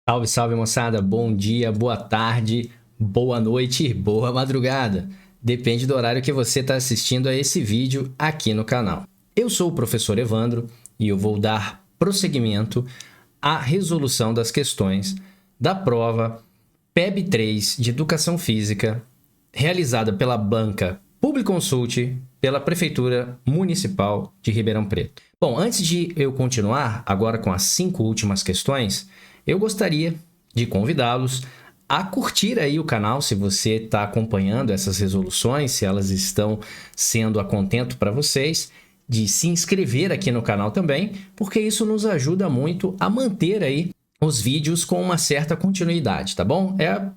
Salve, salve moçada, bom dia, boa tarde, boa noite e boa madrugada. Depende do horário que você está assistindo a esse vídeo aqui no canal. Eu sou o professor Evandro e eu vou dar prosseguimento à resolução das questões da prova PEB 3 de Educação Física, realizada pela banca Publiconsult pela Prefeitura Municipal de Ribeirão Preto. Bom, antes de eu continuar agora com as 5 últimas questões, eu gostaria de convidá-los a curtir aí o canal se você está acompanhando essas resoluções, se elas estão sendo a contento para vocês, de se inscrever aqui no canal também, porque isso nos ajuda muito a manter aí os vídeos com uma certa continuidade, tá bom? É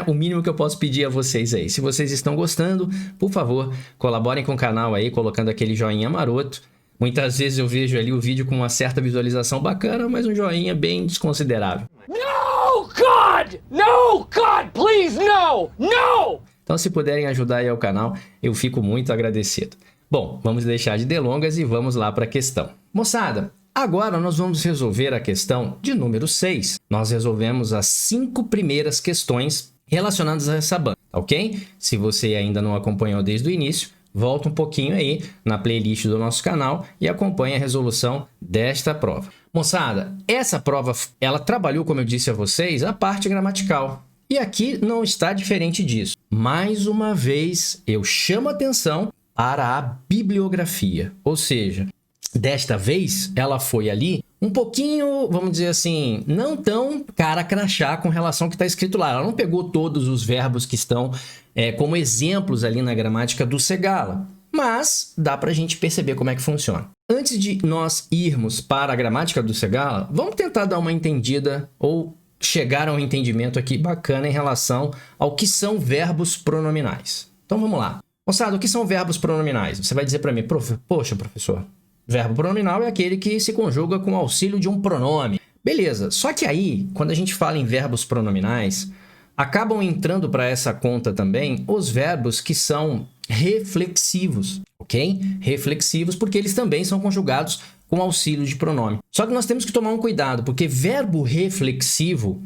o mínimo que eu posso pedir a vocês aí. Se vocês estão gostando, por favor, colaborem com o canal aí, colocando aquele joinha maroto. Muitas vezes eu vejo ali o vídeo com uma certa visualização bacana, mas um joinha bem desconsiderável. No, God! No, God, please, no! No! Então, se puderem ajudar aí ao canal, eu fico muito agradecido. Bom, vamos deixar de delongas e vamos lá para a questão. Moçada, agora nós vamos resolver a questão de número 6. Nós resolvemos as 5 primeiras questões relacionadas a essa banca, ok? Se você ainda não acompanhou desde o início, volta um pouquinho aí na playlist do nosso canal e acompanhe a resolução desta prova. Moçada, essa prova, ela trabalhou, como eu disse a vocês, a parte gramatical. E aqui não está diferente disso. Mais uma vez, eu chamo atenção para a bibliografia. Ou seja, desta vez, ela foi ali um pouquinho, vamos dizer assim, não tão cara crachá com relação ao que está escrito lá. Ela não pegou todos os verbos que estão como exemplos ali na gramática do Segala, mas dá para a gente perceber como é que funciona. Antes de nós irmos para a gramática do Segala, vamos tentar dar uma entendida ou chegar a um entendimento aqui bacana em relação ao que são verbos pronominais. Então vamos lá. Moçada, o que são verbos pronominais? Você vai dizer para mim, poxa, professor, verbo pronominal é aquele que se conjuga com o auxílio de um pronome. Beleza, só que aí, quando a gente fala em verbos pronominais, acabam entrando para essa conta também os verbos que são reflexivos, ok? Reflexivos porque eles também são conjugados com auxílio de pronome. Só que nós temos que tomar um cuidado, porque verbo reflexivo,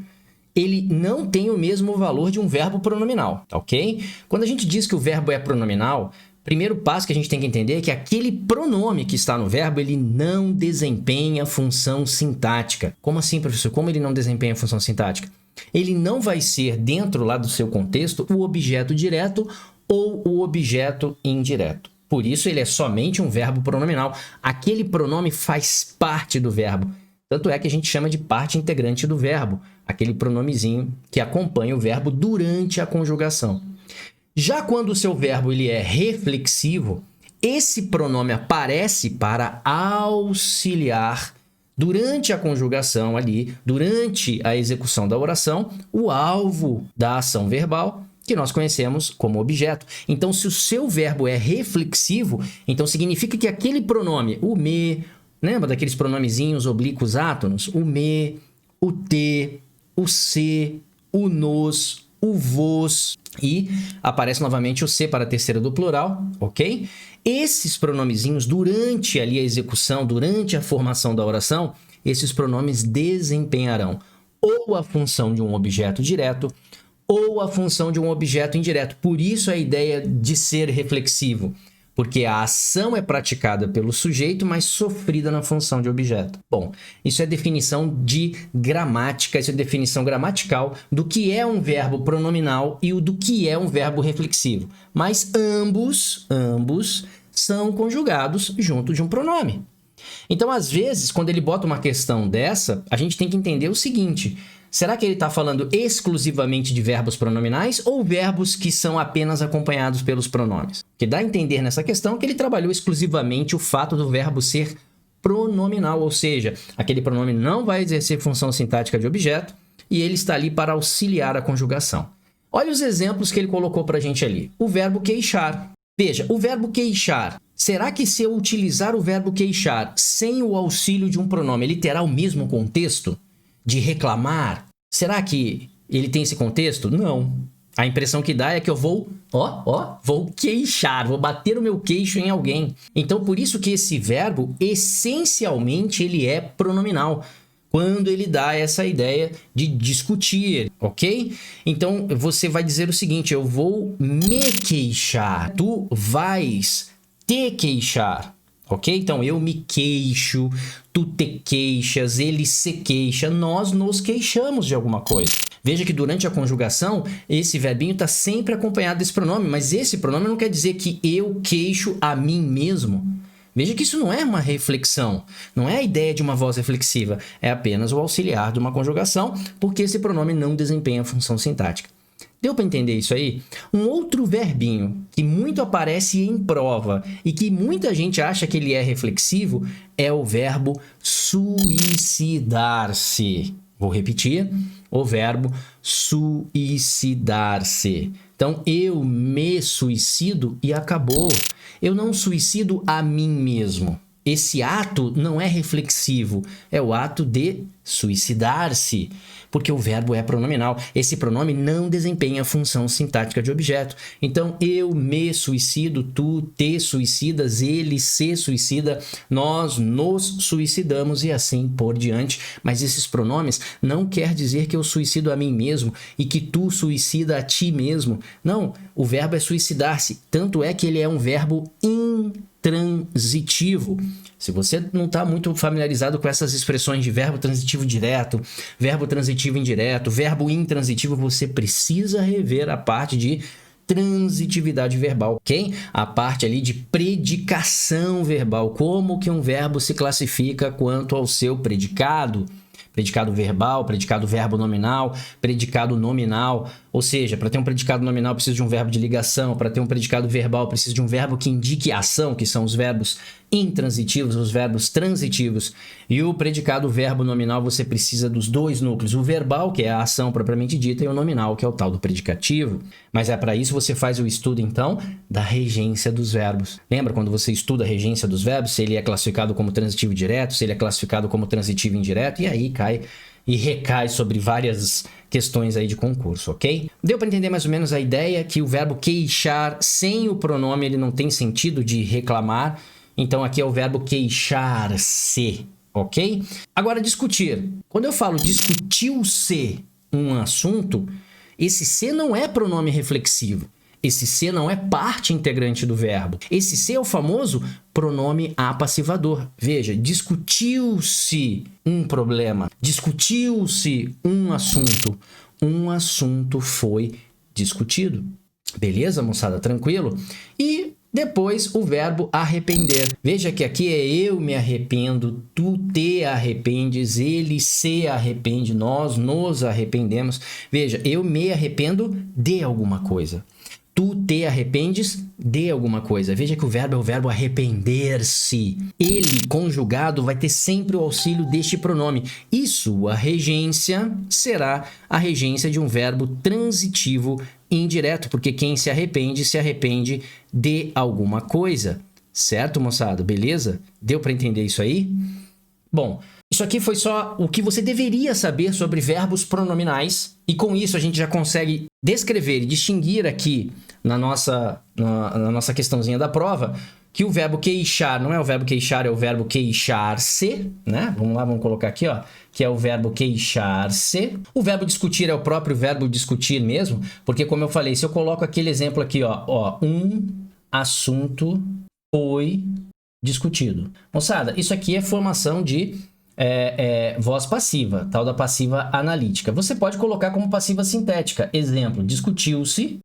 ele não tem o mesmo valor de um verbo pronominal, ok? Quando a gente diz que o verbo é pronominal, primeiro passo que a gente tem que entender é que aquele pronome que está no verbo, ele não desempenha função sintática. Como assim, professor? Como ele não desempenha função sintática? Ele não vai ser, dentro lá do seu contexto, o objeto direto ou o objeto indireto. Por isso, ele é somente um verbo pronominal. Aquele pronome faz parte do verbo. Tanto é que a gente chama de parte integrante do verbo, aquele pronomezinho que acompanha o verbo durante a conjugação. Já quando o seu verbo ele é reflexivo, esse pronome aparece para auxiliar durante a conjugação ali, durante a execução da oração, o alvo da ação verbal, que nós conhecemos como objeto. Então, se o seu verbo é reflexivo, então significa que aquele pronome, o me, lembra daqueles pronomezinhos oblíquos átonos? O me, o te, o se, o nos, o vos, e aparece novamente o se para a terceira do plural, ok? Esses pronomezinhos, durante ali a execução, durante a formação da oração, esses pronomes desempenharão ou a função de um objeto direto ou a função de um objeto indireto. Por isso a ideia de ser reflexivo, porque a ação é praticada pelo sujeito, mas sofrida na função de objeto. Bom, isso é definição de gramática, isso é definição gramatical do que é um verbo pronominal e do que é um verbo reflexivo. Mas ambos são conjugados junto de um pronome. Então, às vezes, quando ele bota uma questão dessa, a gente tem que entender o seguinte: será que ele está falando exclusivamente de verbos pronominais ou verbos que são apenas acompanhados pelos pronomes? Que dá a entender nessa questão que ele trabalhou exclusivamente o fato do verbo ser pronominal, ou seja, aquele pronome não vai exercer função sintática de objeto e ele está ali para auxiliar a conjugação. Olha os exemplos que ele colocou para a gente ali. O verbo queixar. Veja, o verbo queixar. Será que se eu utilizar o verbo queixar sem o auxílio de um pronome, ele terá o mesmo contexto de reclamar? Será que ele tem esse contexto? Não. A impressão que dá é que eu vou queixar, vou bater o meu queixo em alguém. Então, por isso que esse verbo, essencialmente, ele é pronominal. quando ele dá essa ideia de discutir, ok? Então, você vai dizer o seguinte: eu vou me queixar, tu vais te queixar, ok? Então, eu me queixo, tu te queixas, ele se queixa, nós nos queixamos de alguma coisa. Veja que durante a conjugação, esse verbinho está sempre acompanhado desse pronome, mas esse pronome não quer dizer que eu queixo a mim mesmo. Veja que isso não é uma reflexão, não é a ideia de uma voz reflexiva, é apenas o auxiliar de uma conjugação, porque esse pronome não desempenha função sintática. Deu para entender isso aí? Um outro verbinho que muito aparece em prova e que muita gente acha que ele é reflexivo é o verbo suicidar-se. Vou repetir, o verbo suicidar-se. Então, eu me suicido e acabou. Eu não suicido a mim mesmo. Esse ato não é reflexivo, é o ato de suicidar-se, porque o verbo é pronominal. Esse pronome não desempenha função sintática de objeto. Então, eu me suicido, tu te suicidas, ele se suicida, nós nos suicidamos e assim por diante. Mas esses pronomes não quer dizer que eu suicido a mim mesmo e que tu suicida a ti mesmo. Não, o verbo é suicidar-se, tanto é que ele é um verbo intransitivo. Se você não está muito familiarizado com essas expressões de verbo transitivo direto, verbo transitivo indireto, verbo intransitivo, você precisa rever a parte de transitividade verbal, ok? A parte ali de predicação verbal, como que um verbo se classifica quanto ao seu predicado. Predicado verbal, predicado verbo nominal, predicado nominal. Ou seja, para ter um predicado nominal precisa de um verbo de ligação, para ter um predicado verbal precisa de um verbo que indique ação, que são os verbos intransitivos, os verbos transitivos. E o predicado verbo nominal você precisa dos dois núcleos, o verbal, que é a ação propriamente dita, e o nominal, que é o tal do predicativo. Mas é para isso você faz o estudo, então, da regência dos verbos. Lembra quando você estuda a regência dos verbos, se ele é classificado como transitivo direto, se ele é classificado como transitivo indireto, e aí cai e recai sobre várias questões aí de concurso, ok? Deu para entender mais ou menos a ideia que o verbo queixar sem o pronome ele não tem sentido de reclamar, então aqui é o verbo queixar-se, ok? Agora, discutir. Quando eu falo discutiu-se um assunto, esse se não é pronome reflexivo. Esse se não é parte integrante do verbo. Esse se é o famoso pronome apassivador. Veja, discutiu-se um problema, discutiu-se um assunto. Um assunto foi discutido. Beleza, moçada? Tranquilo? E depois o verbo arrepender. Veja que aqui é eu me arrependo, tu te arrependes, ele se arrepende, nós nos arrependemos. Veja, eu me arrependo de alguma coisa. Tu te arrependes de alguma coisa. Veja que o verbo é o verbo arrepender-se. Ele, conjugado, vai ter sempre o auxílio deste pronome. E sua regência será a regência de um verbo transitivo indireto, porque quem se arrepende de alguma coisa. Certo, moçada? Beleza? Deu para entender isso aí? Bom, isso aqui foi só o que você deveria saber sobre verbos pronominais. E com isso a gente já consegue descrever e distinguir aqui na nossa questãozinha da prova que o verbo queixar não é o verbo queixar, é o verbo queixar-se, né? Vamos lá, vamos colocar aqui, ó, que é o verbo queixar-se. O verbo discutir é o próprio verbo discutir mesmo, porque como eu falei, se eu coloco aquele exemplo aqui, ó, um assunto foi discutido. Moçada, isso aqui é formação de voz passiva, tal da passiva analítica. Você pode colocar como passiva sintética. Exemplo, discutiu-se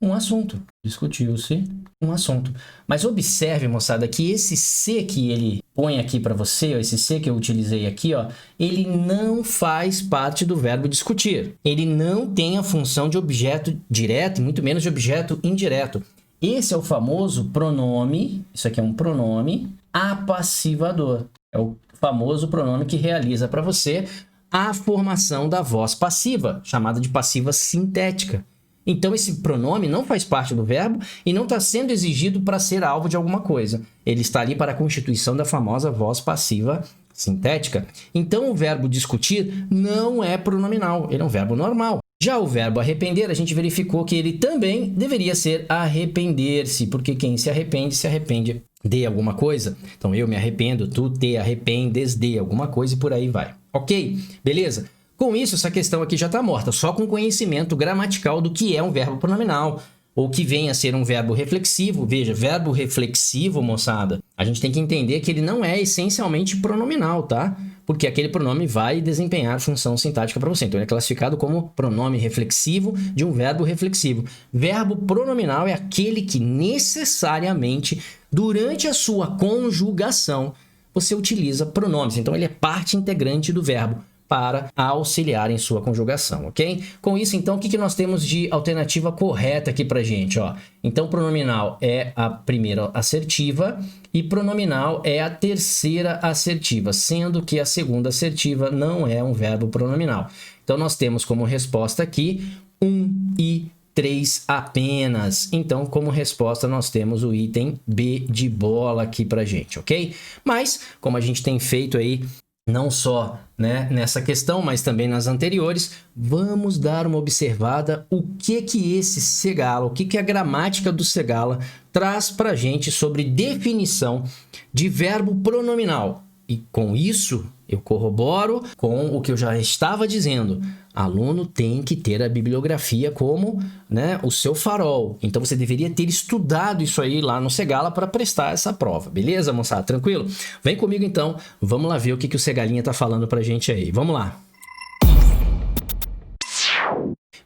um assunto. Discutiu-se um assunto. Mas observe, moçada, que esse se que ele põe aqui para você, ó, esse se que eu utilizei aqui, ó, ele não faz parte do verbo discutir. Ele não tem a função de objeto direto, muito menos de objeto indireto. Esse é o famoso pronome, isso aqui é um pronome apassivador. É o famoso pronome que realiza para você a formação da voz passiva, chamada de passiva sintética. Então, esse pronome não faz parte do verbo e não está sendo exigido para ser alvo de alguma coisa. Ele está ali para a constituição da famosa voz passiva sintética. Então, o verbo discutir não é pronominal, ele é um verbo normal. Já o verbo arrepender, a gente verificou que ele também deveria ser arrepender-se, porque quem se arrepende de alguma coisa. Então, eu me arrependo, tu te arrependes de alguma coisa e por aí vai. Ok? Beleza? Com isso, essa questão aqui já está morta, só com conhecimento gramatical do que é um verbo pronominal, ou que venha a ser um verbo reflexivo. Veja, verbo reflexivo, moçada, a gente tem que entender que ele não é essencialmente pronominal, tá? Porque aquele pronome vai desempenhar função sintática para você. Então, ele é classificado como pronome reflexivo de um verbo reflexivo. Verbo pronominal é aquele que necessariamente, durante a sua conjugação, você utiliza pronomes. Então, ele é parte integrante do verbo para auxiliar em sua conjugação, ok? Com isso, então, o que nós temos de alternativa correta aqui para gente, ó? Então, pronominal é a primeira assertiva e pronominal é a terceira assertiva, sendo que a segunda assertiva não é um verbo pronominal. Então, nós temos como resposta aqui 1 e 3 apenas. Então, como resposta, nós temos o item B de bola aqui para gente, ok? Mas, como a gente tem feito aí, não só, né, nessa questão, mas também nas anteriores, vamos dar uma observada o que esse Segala, o que a gramática do Segala traz para a gente sobre definição de verbo pronominal. E com isso, eu corroboro com o que eu já estava dizendo. Aluno tem que ter a bibliografia como, né, o seu farol. Então, você deveria ter estudado isso aí lá no Segala para prestar essa prova. Beleza, moçada? Tranquilo? Vem comigo, então. Vamos lá ver o que o Segalinha está falando para a gente aí. Vamos lá.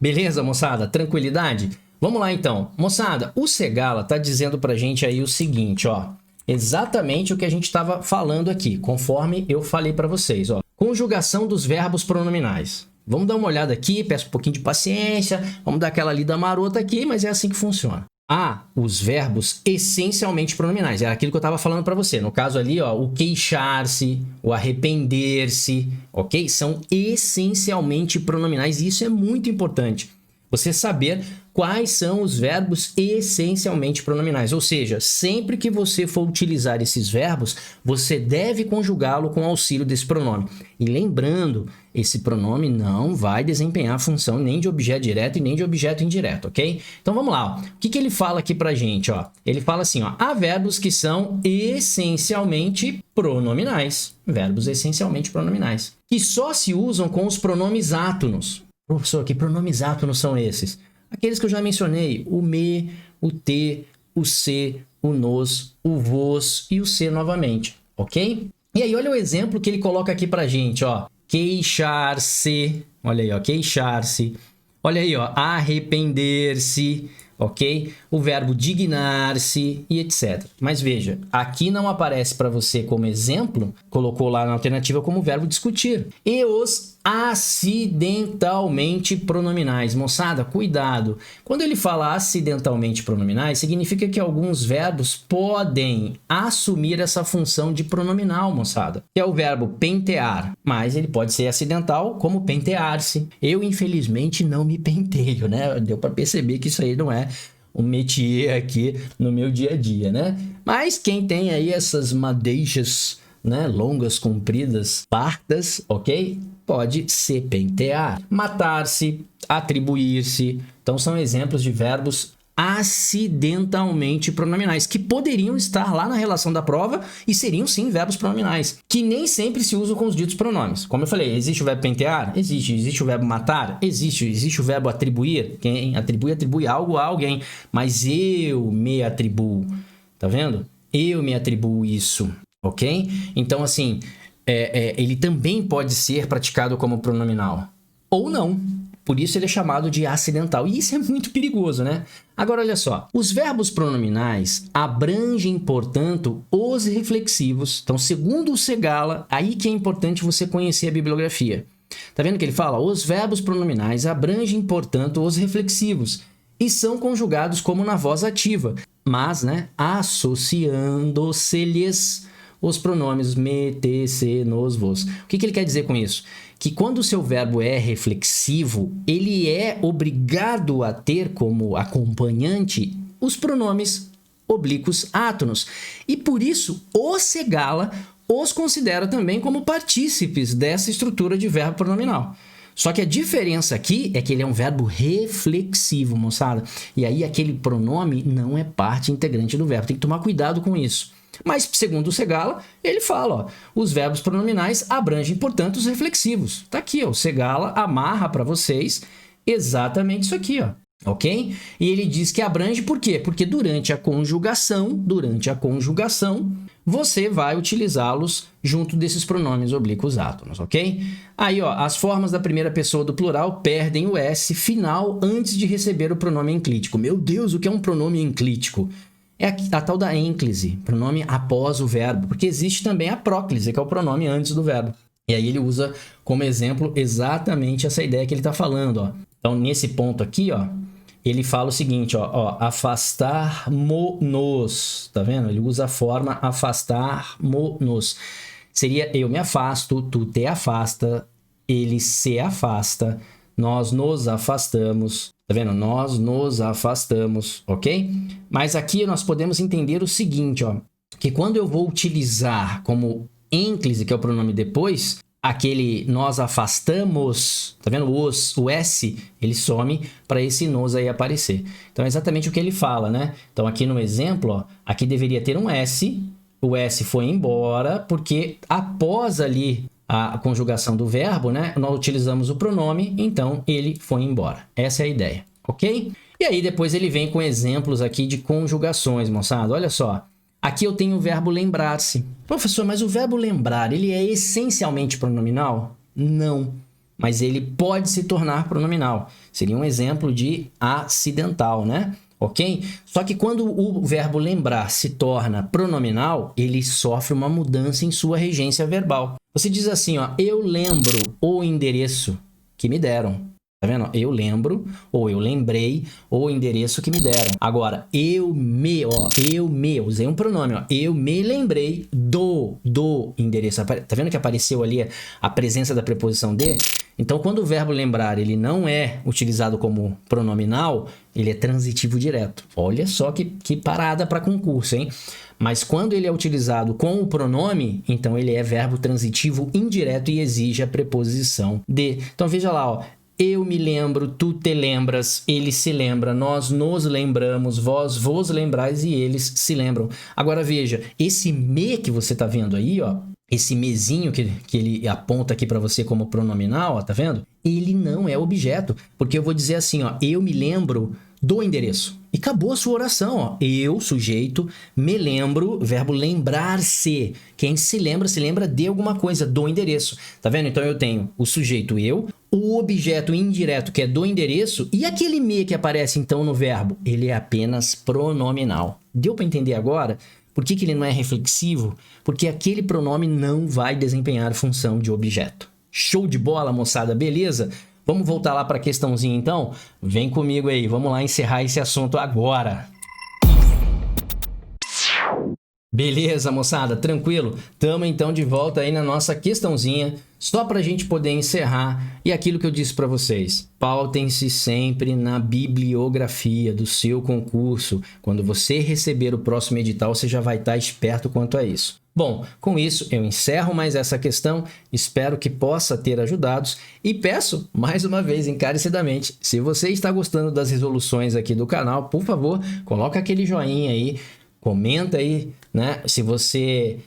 Beleza, moçada? Tranquilidade? Vamos lá, então. Moçada, o Segala está dizendo para a gente aí o seguinte, ó. Exatamente o que a gente estava falando aqui, conforme eu falei para vocês, ó. Conjugação dos verbos pronominais. Vamos dar uma olhada aqui, peço um pouquinho de paciência, vamos dar aquela lida marota aqui, mas é assim que funciona. Há os verbos essencialmente pronominais, é aquilo que eu estava falando para você. No caso ali, ó, o queixar-se, o arrepender-se, ok? São essencialmente pronominais e isso é muito importante. Você saber quais são os verbos essencialmente pronominais. Ou seja, sempre que você for utilizar esses verbos, você deve conjugá-lo com auxílio desse pronome. E lembrando, esse pronome não vai desempenhar função nem de objeto direto e nem de objeto indireto, ok? Então vamos lá. Ó. O que ele fala aqui pra gente? Ó? Ele fala assim, ó, há verbos que são essencialmente pronominais. Verbos essencialmente pronominais. Que só se usam com os pronomes átonos. Professor, que pronomes átonos são esses? Aqueles que eu já mencionei, o me, o te, o se, o nos, o vos e o se novamente, ok? E aí, olha o exemplo que ele coloca aqui pra gente, ó. Queixar-se, olha aí, ó, queixar-se. Olha aí, ó, arrepender-se, ok? O verbo dignar-se e etc. Mas veja, aqui não aparece para você como exemplo, colocou lá na alternativa como verbo discutir. E os acidentalmente pronominais. Moçada, cuidado. Quando ele fala acidentalmente pronominais, significa que alguns verbos podem assumir essa função de pronominal, moçada. Que é o verbo pentear, mas ele pode ser acidental como pentear-se. Eu, infelizmente, não me penteio, né? Deu para perceber que isso aí não é um métier aqui no meu dia a dia, né? Mas quem tem aí essas madeixas, né, longas, compridas, pardas, ok? Pode se pentear. Matar-se, atribuir-se. Então, são exemplos de verbos acidentalmente pronominais, que poderiam estar lá na relação da prova e seriam, sim, verbos pronominais, que nem sempre se usam com os ditos pronomes. Como eu falei, existe o verbo pentear? Existe. Existe o verbo matar? Existe. Existe o verbo atribuir? Quem atribui algo a alguém. Mas eu me atribuo. Tá vendo? Eu me atribuo isso. Ok? Então, assim, ele também pode ser praticado como pronominal. Ou não. Por isso ele é chamado de acidental. E isso é muito perigoso, né? Agora, olha só. Os verbos pronominais abrangem, portanto, os reflexivos. Então, segundo o Segala, aí que é importante você conhecer a bibliografia. Tá vendo que ele fala? Os verbos pronominais abrangem, portanto, os reflexivos. E são conjugados como na voz ativa. Mas, né, associando-se-lhes os pronomes me, te, se, nos, vos. O que ele quer dizer com isso? Que quando o seu verbo é reflexivo, ele é obrigado a ter como acompanhante os pronomes oblíquos átonos. E por isso, o Segala os considera também como partícipes dessa estrutura de verbo pronominal. Só que a diferença aqui é que ele é um verbo reflexivo, moçada. E aí aquele pronome não é parte integrante do verbo. Tem que tomar cuidado com isso. Mas, segundo o Segala, ele fala, ó, os verbos pronominais abrangem, portanto, os reflexivos. Tá aqui, ó, o Segala amarra para vocês exatamente isso aqui, ó. Ok? E ele diz que abrange por quê? Porque durante a conjugação, você vai utilizá-los junto desses pronomes oblíquos átonos, ok? Aí, ó, as formas da primeira pessoa do plural perdem o S final antes de receber o pronome enclítico. Meu Deus, o que é um pronome enclítico? É a tal da ênclise, pronome após o verbo, porque existe também a próclise, que é o pronome antes do verbo. E aí ele usa como exemplo exatamente essa ideia que ele está falando, ó. Então, nesse ponto aqui, ó, ele fala o seguinte, ó, afastar-mo-nos, tá vendo? Ele usa a forma afastar-mo-nos. Seria eu me afasto, tu te afasta, ele se afasta, nós nos afastamos, tá vendo? Nós nos afastamos, ok? Mas aqui nós podemos entender o seguinte, ó, que quando eu vou utilizar como ênclise, que é o pronome depois, aquele nós afastamos, tá vendo? O S, ele some para esse nos aí aparecer. Então, é exatamente o que ele fala, né? Então, aqui no exemplo, ó, aqui deveria ter um S, o S foi embora, porque após ali a conjugação do verbo, né? Nós utilizamos o pronome, então ele foi embora. Essa é a ideia, ok? E aí, depois ele vem com exemplos aqui de conjugações, moçada. Olha só. Aqui eu tenho o verbo lembrar-se. Professor, mas o verbo lembrar, ele é essencialmente pronominal? Não, mas ele pode se tornar pronominal. Seria um exemplo de acidental, né? Ok? Só que quando o verbo lembrar se torna pronominal, ele sofre uma mudança em sua regência verbal. Você diz assim, ó, eu lembro o endereço que me deram. Tá vendo? Eu lembro, ou eu lembrei, ou o endereço que me deram. Agora, usei um pronome, ó, eu me lembrei do endereço. Tá vendo que apareceu ali a presença da preposição de? Então, quando o verbo lembrar, ele não é utilizado como pronominal, ele é transitivo direto. Olha só que parada para concurso, hein? Mas quando ele é utilizado com o pronome, então ele é verbo transitivo indireto e exige a preposição de. Então, veja lá, ó. Eu me lembro, tu te lembras, ele se lembra, nós nos lembramos, vós vos lembrais e eles se lembram. Agora veja, esse me que você está vendo aí, ó, esse mezinho que ele aponta aqui para você como pronominal, ó, tá vendo? Ele não é objeto, porque eu vou dizer assim, ó, eu me lembro do endereço. E acabou a sua oração, ó. Eu, sujeito, me lembro, verbo lembrar-se. Quem se lembra de alguma coisa, do endereço. Tá vendo? Então eu tenho o sujeito eu, o objeto indireto que é do endereço e aquele me que aparece então no verbo, ele é apenas pronominal. Deu para entender agora? Por que ele não é reflexivo? Porque aquele pronome não vai desempenhar função de objeto. Show de bola, moçada, beleza? Vamos voltar lá para a questãozinha, então? Vem comigo aí, vamos lá encerrar esse assunto agora. Beleza, moçada, tranquilo? Tamo então de volta aí na nossa questãozinha, só para a gente poder encerrar. E aquilo que eu disse para vocês, pautem-se sempre na bibliografia do seu concurso. Quando você receber o próximo edital, você já vai estar esperto quanto a isso. Bom, com isso eu encerro mais essa questão, espero que possa ter ajudado e peço, mais uma vez, encarecidamente, se você está gostando das resoluções aqui do canal, por favor, coloca aquele joinha aí, comenta aí, né, se você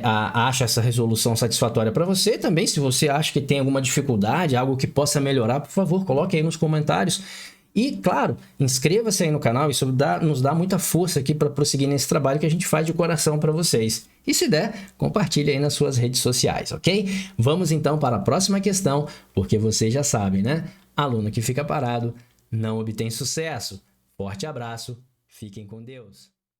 acha essa resolução satisfatória para você, também se você acha que tem alguma dificuldade, algo que possa melhorar, por favor, coloque aí nos comentários. E, claro, inscreva-se aí no canal, isso nos dá muita força aqui para prosseguir nesse trabalho que a gente faz de coração para vocês. E se der, compartilhe aí nas suas redes sociais, ok? Vamos então para a próxima questão, porque vocês já sabem, né? Aluno que fica parado não obtém sucesso. Forte abraço, fiquem com Deus.